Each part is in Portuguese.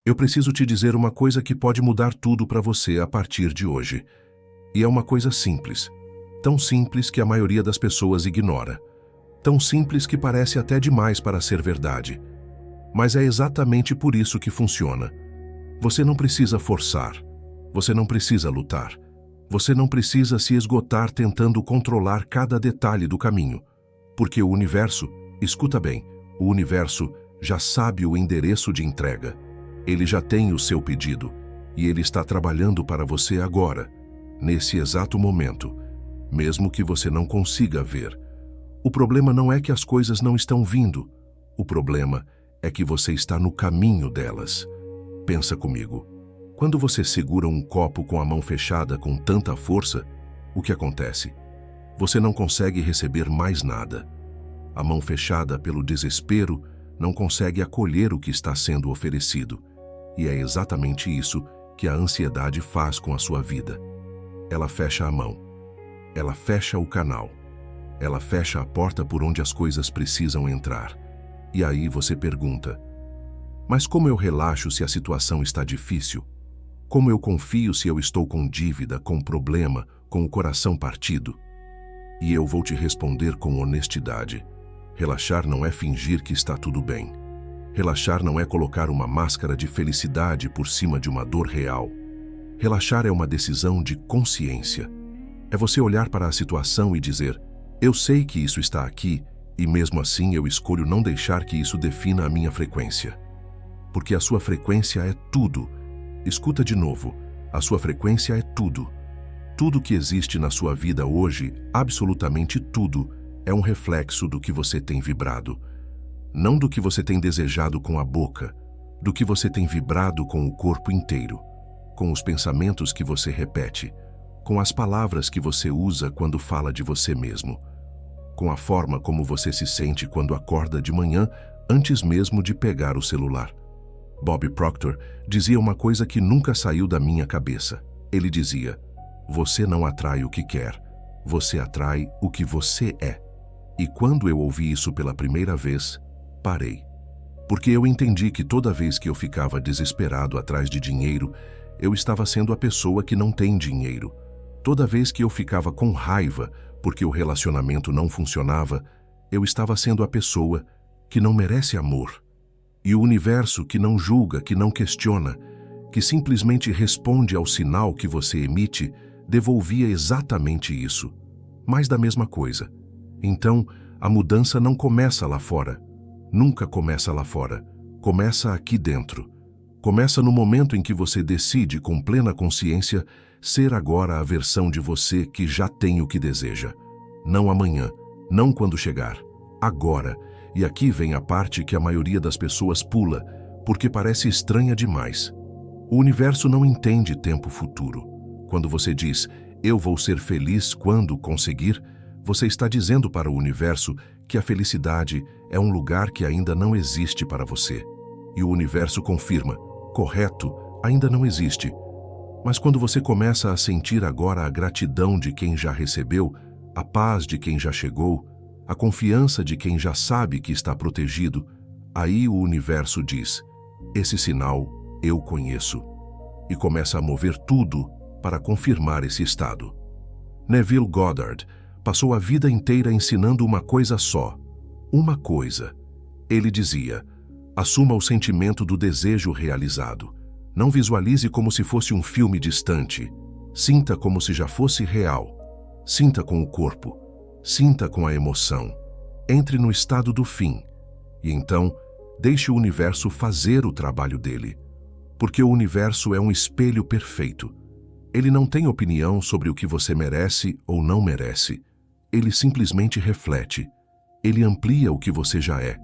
Eu preciso te dizer uma coisa que pode mudar tudo para você a partir de hoje. E é uma coisa simples. Tão simples que a maioria das pessoas ignora. Tão simples que parece até demais para ser verdade. Mas é exatamente por isso que funciona. Você não precisa forçar. Você não precisa lutar. Você não precisa se esgotar tentando controlar cada detalhe do caminho. Porque o universo, escuta bem, o universo já sabe o endereço de entrega. Ele já tem o seu pedido e ele está trabalhando para você agora, nesse exato momento, mesmo que você não consiga ver. O problema não é que as coisas não estão vindo. O problema é que você está no caminho delas. Pensa comigo. Quando você segura um copo com a mão fechada com tanta força, o que acontece? Você não consegue receber mais nada. A mão fechada pelo desespero não consegue acolher o que está sendo oferecido. E é exatamente isso que a ansiedade faz com a sua vida. Ela fecha a mão. Ela fecha o canal. Ela fecha a porta por onde as coisas precisam entrar. E aí você pergunta: mas como eu relaxo se a situação está difícil? Como eu confio se eu estou com dívida, com problema, com o coração partido? E eu vou te responder com honestidade. Relaxar não é fingir que está tudo bem. Relaxar não é colocar uma máscara de felicidade por cima de uma dor real. Relaxar é uma decisão de consciência. É você olhar para a situação e dizer: eu sei que isso está aqui e mesmo assim eu escolho não deixar que isso defina a minha frequência. Porque a sua frequência é tudo. Escuta de novo, a sua frequência é tudo. Tudo que existe na sua vida hoje, absolutamente tudo, é um reflexo do que você tem vibrado. Não do que você tem desejado com a boca, do que você tem vibrado com o corpo inteiro, com os pensamentos que você repete, com as palavras que você usa quando fala de você mesmo, com a forma como você se sente quando acorda de manhã antes mesmo de pegar o celular. Bob Proctor dizia uma coisa que nunca saiu da minha cabeça. Ele dizia: você não atrai o que quer, você atrai o que você é. E quando eu ouvi isso pela primeira vez, parei. Porque eu entendi que toda vez que eu ficava desesperado atrás de dinheiro, eu estava sendo a pessoa que não tem dinheiro. Toda vez que eu ficava com raiva porque o relacionamento não funcionava, eu estava sendo a pessoa que não merece amor. E o universo que não julga, que não questiona, que simplesmente responde ao sinal que você emite, devolvia exatamente isso. Mais da mesma coisa. Então, a mudança não começa lá fora. Nunca começa lá fora. Começa aqui dentro. Começa no momento em que você decide, com plena consciência, ser agora a versão de você que já tem o que deseja. Não amanhã, não quando chegar. Agora. E aqui vem a parte que a maioria das pessoas pula, porque parece estranha demais. O universo não entende tempo futuro. Quando você diz, eu vou ser feliz quando conseguir, você está dizendo para o universo que a felicidade é um lugar que ainda não existe para você. E o universo confirma, correto, ainda não existe. Mas quando você começa a sentir agora a gratidão de quem já recebeu, a paz de quem já chegou, a confiança de quem já sabe que está protegido, aí o universo diz, esse sinal eu conheço. E começa a mover tudo para confirmar esse estado. Neville Goddard passou a vida inteira ensinando uma coisa só. Uma coisa. Ele dizia, assuma o sentimento do desejo realizado. Não visualize como se fosse um filme distante. Sinta como se já fosse real. Sinta com o corpo. Sinta com a emoção. Entre no estado do fim. E então, deixe o universo fazer o trabalho dele. Porque o universo é um espelho perfeito. Ele não tem opinião sobre o que você merece ou não merece. Ele simplesmente reflete. Ele amplia o que você já é.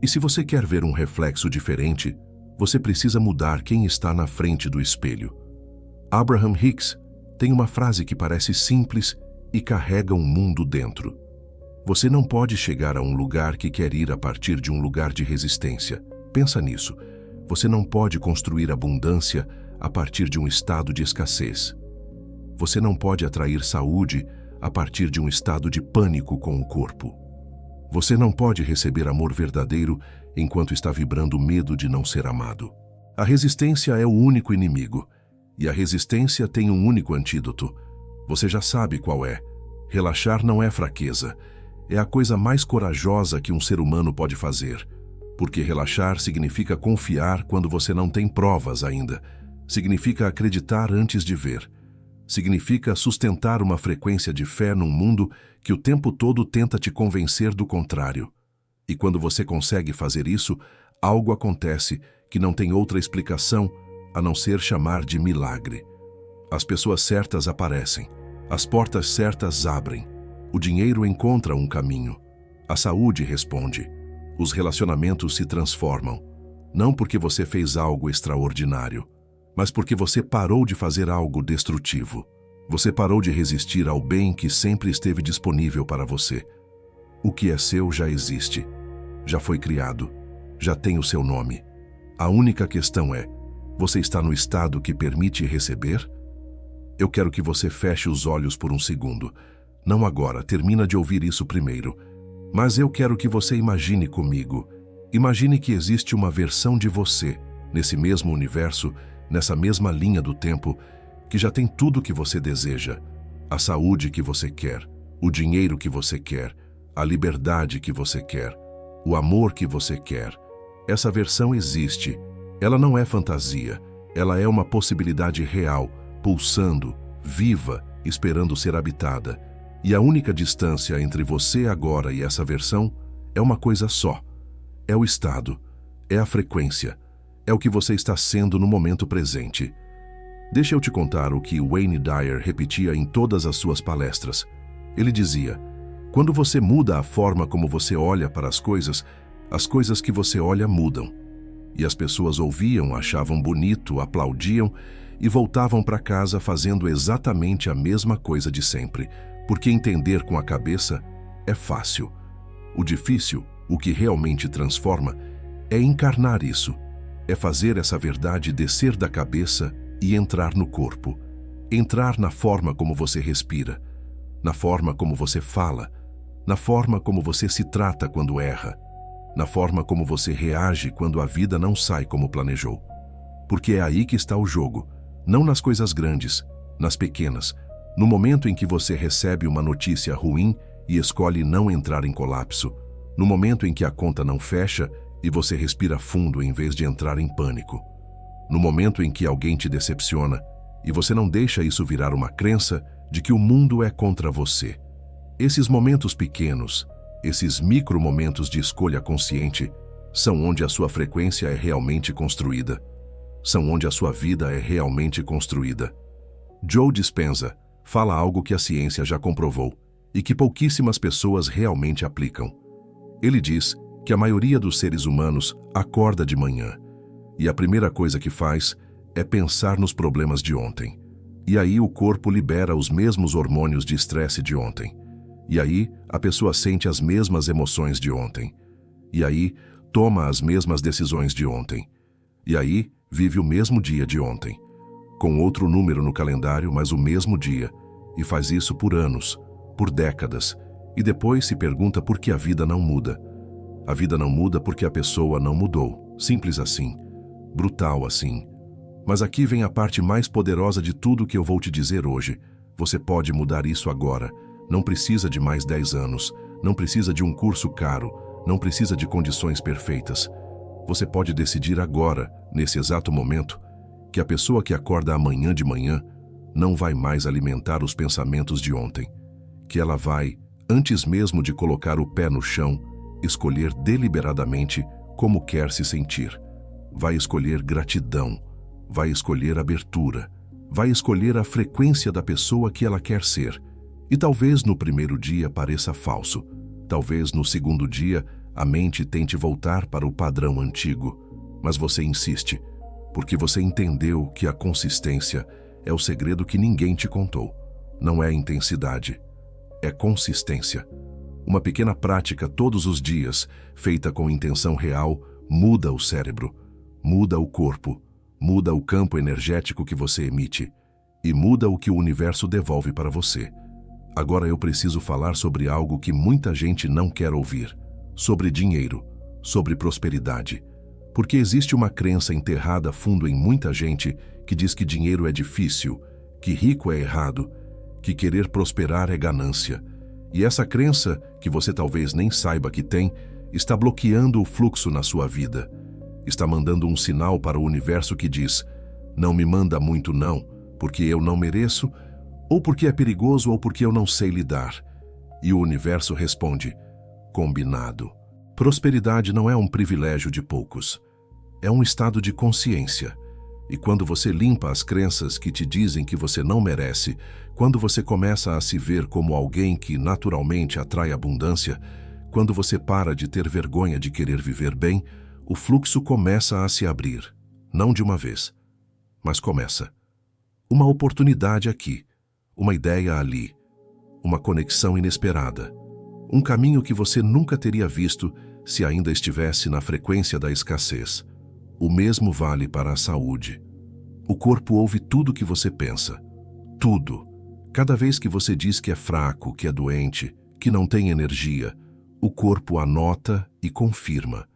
E se você quer ver um reflexo diferente, você precisa mudar quem está na frente do espelho. Abraham Hicks tem uma frase que parece simples e carrega um mundo dentro. Você não pode chegar a um lugar que quer ir a partir de um lugar de resistência. Pensa nisso. Você não pode construir abundância a partir de um estado de escassez. Você não pode atrair saúde a partir de um estado de pânico com o corpo. Você não pode receber amor verdadeiro enquanto está vibrando medo de não ser amado. A resistência é o único inimigo. E a resistência tem um único antídoto. Você já sabe qual é. Relaxar não é fraqueza. É a coisa mais corajosa que um ser humano pode fazer. Porque relaxar significa confiar quando você não tem provas ainda. Significa acreditar antes de ver. Significa sustentar uma frequência de fé num mundo que o tempo todo tenta te convencer do contrário. E quando você consegue fazer isso, algo acontece que não tem outra explicação a não ser chamar de milagre. As pessoas certas aparecem. As portas certas abrem. O dinheiro encontra um caminho. A saúde responde. Os relacionamentos se transformam. Não porque você fez algo extraordinário, mas porque você parou de fazer algo destrutivo. Você parou de resistir ao bem que sempre esteve disponível para você. O que é seu já existe. Já foi criado. Já tem o seu nome. A única questão é: você está no estado que permite receber? Eu quero que você feche os olhos por um segundo. Não agora, termina de ouvir isso primeiro. Mas eu quero que você imagine comigo. Imagine que existe uma versão de você, nesse mesmo universo, nessa mesma linha do tempo, que já tem tudo o que você deseja. A saúde que você quer, o dinheiro que você quer, a liberdade que você quer, o amor que você quer. Essa versão existe. Ela não é fantasia. Ela é uma possibilidade real, pulsando, viva, esperando ser habitada. E a única distância entre você agora e essa versão é uma coisa só. É o estado. É a frequência. É o que você está sendo no momento presente. Deixa eu te contar o que Wayne Dyer repetia em todas as suas palestras. Ele dizia: quando você muda a forma como você olha para as coisas que você olha mudam. E as pessoas ouviam, achavam bonito, aplaudiam e voltavam para casa fazendo exatamente a mesma coisa de sempre, porque entender com a cabeça é fácil. O difícil, o que realmente transforma, é encarnar isso, é fazer essa verdade descer da cabeça e entrar no corpo, entrar na forma como você respira, na forma como você fala, na forma como você se trata quando erra, na forma como você reage quando a vida não sai como planejou. Porque é aí que está o jogo, não nas coisas grandes, nas pequenas, no momento em que você recebe uma notícia ruim e escolhe não entrar em colapso, no momento em que a conta não fecha e você respira fundo em vez de entrar em pânico, no momento em que alguém te decepciona e você não deixa isso virar uma crença de que o mundo é contra você. Esses momentos pequenos, esses micro-momentos de escolha consciente, são onde a sua frequência é realmente construída. São onde a sua vida é realmente construída. Joe Dispenza fala algo que a ciência já comprovou e que pouquíssimas pessoas realmente aplicam. Ele diz que a maioria dos seres humanos acorda de manhã e a primeira coisa que faz é pensar nos problemas de ontem. E aí o corpo libera os mesmos hormônios de estresse de ontem. E aí a pessoa sente as mesmas emoções de ontem. E aí toma as mesmas decisões de ontem. E aí vive o mesmo dia de ontem, com outro número no calendário, mas o mesmo dia, e faz isso por anos, por décadas, e depois se pergunta por que a vida não muda. A vida não muda porque a pessoa não mudou, simples assim, brutal assim. Mas aqui vem a parte mais poderosa de tudo que eu vou te dizer hoje. Você pode mudar isso agora. Não precisa de mais 10 anos, não precisa de um curso caro, não precisa de condições perfeitas. Você pode decidir agora, nesse exato momento, que a pessoa que acorda amanhã de manhã não vai mais alimentar os pensamentos de ontem, que ela vai, antes mesmo de colocar o pé no chão, escolher deliberadamente como quer se sentir. Vai escolher gratidão, vai escolher abertura, vai escolher a frequência da pessoa que ela quer ser. E talvez no primeiro dia pareça falso, talvez no segundo dia a mente tente voltar para o padrão antigo, mas você insiste, porque você entendeu que a consistência é o segredo que ninguém te contou. Não é intensidade, é consistência. Uma pequena prática todos os dias, feita com intenção real, muda o cérebro, muda o corpo, muda o campo energético que você emite e muda o que o universo devolve para você. Agora eu preciso falar sobre algo que muita gente não quer ouvir. Sobre dinheiro, sobre prosperidade. Porque existe uma crença enterrada fundo em muita gente que diz que dinheiro é difícil, que rico é errado, que querer prosperar é ganância. E essa crença, que você talvez nem saiba que tem, está bloqueando o fluxo na sua vida. Está mandando um sinal para o universo que diz: não me manda muito não, porque eu não mereço, ou porque é perigoso, ou porque eu não sei lidar. E o universo responde: combinado. Prosperidade não é um privilégio de poucos. É um estado de consciência. E quando você limpa as crenças que te dizem que você não merece, quando você começa a se ver como alguém que naturalmente atrai abundância, quando você para de ter vergonha de querer viver bem, o fluxo começa a se abrir. Não de uma vez, mas começa. Uma oportunidade aqui, uma ideia ali, uma conexão inesperada. Um caminho que você nunca teria visto se ainda estivesse na frequência da escassez. O mesmo vale para a saúde. O corpo ouve tudo que você pensa. Tudo. Cada vez que você diz que é fraco, que é doente, que não tem energia, o corpo anota e confirma.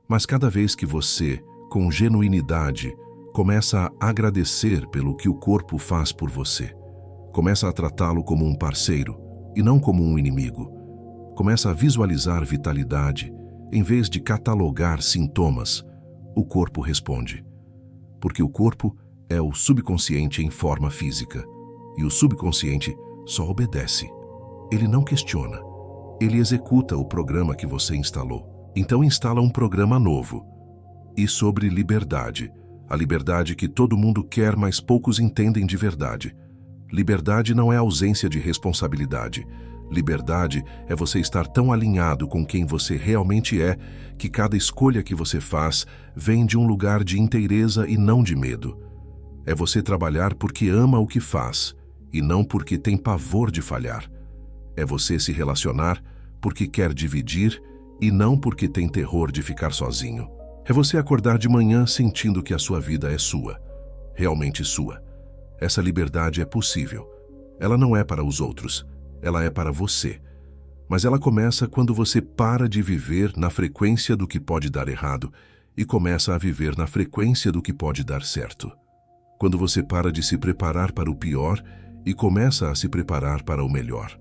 Mas cada vez que você, com genuinidade, começa a agradecer pelo que o corpo faz por você, começa a tratá-lo como um parceiro e não como um inimigo, começa a visualizar vitalidade, em vez de catalogar sintomas, o corpo responde. Porque o corpo é o subconsciente em forma física. E o subconsciente só obedece. Ele não questiona. Ele executa o programa que você instalou. Então instala um programa novo. E sobre liberdade. A liberdade que todo mundo quer, mas poucos entendem de verdade. Liberdade não é ausência de responsabilidade. Liberdade é você estar tão alinhado com quem você realmente é, que cada escolha que você faz vem de um lugar de inteireza e não de medo. É você trabalhar porque ama o que faz, e não porque tem pavor de falhar. É você se relacionar porque quer dividir, e não porque tem terror de ficar sozinho. É você acordar de manhã sentindo que a sua vida é sua, realmente sua. Essa liberdade é possível. Ela não é para os outros. Ela é para você. Mas ela começa quando você para de viver na frequência do que pode dar errado e começa a viver na frequência do que pode dar certo. Quando você para de se preparar para o pior e começa a se preparar para o melhor.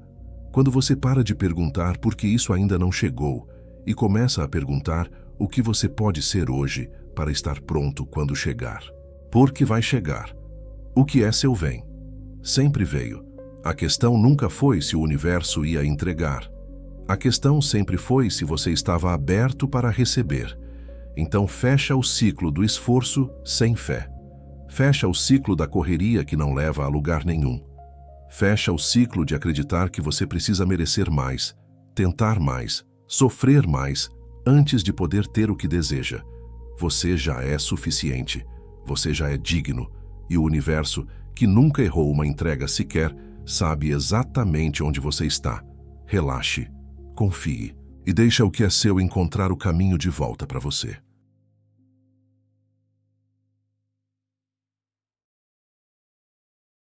Quando você para de perguntar por que isso ainda não chegou e começa a perguntar o que você pode ser hoje para estar pronto quando chegar. Porque vai chegar. O que é seu vem. Sempre veio. A questão nunca foi se o universo ia entregar. A questão sempre foi se você estava aberto para receber. Então fecha o ciclo do esforço sem fé. Fecha o ciclo da correria que não leva a lugar nenhum. Fecha o ciclo de acreditar que você precisa merecer mais, tentar mais, sofrer mais, antes de poder ter o que deseja. Você já é suficiente. Você já é digno. E o universo, que nunca errou uma entrega sequer, sabe exatamente onde você está. Relaxe, confie e deixa o que é seu encontrar o caminho de volta para você.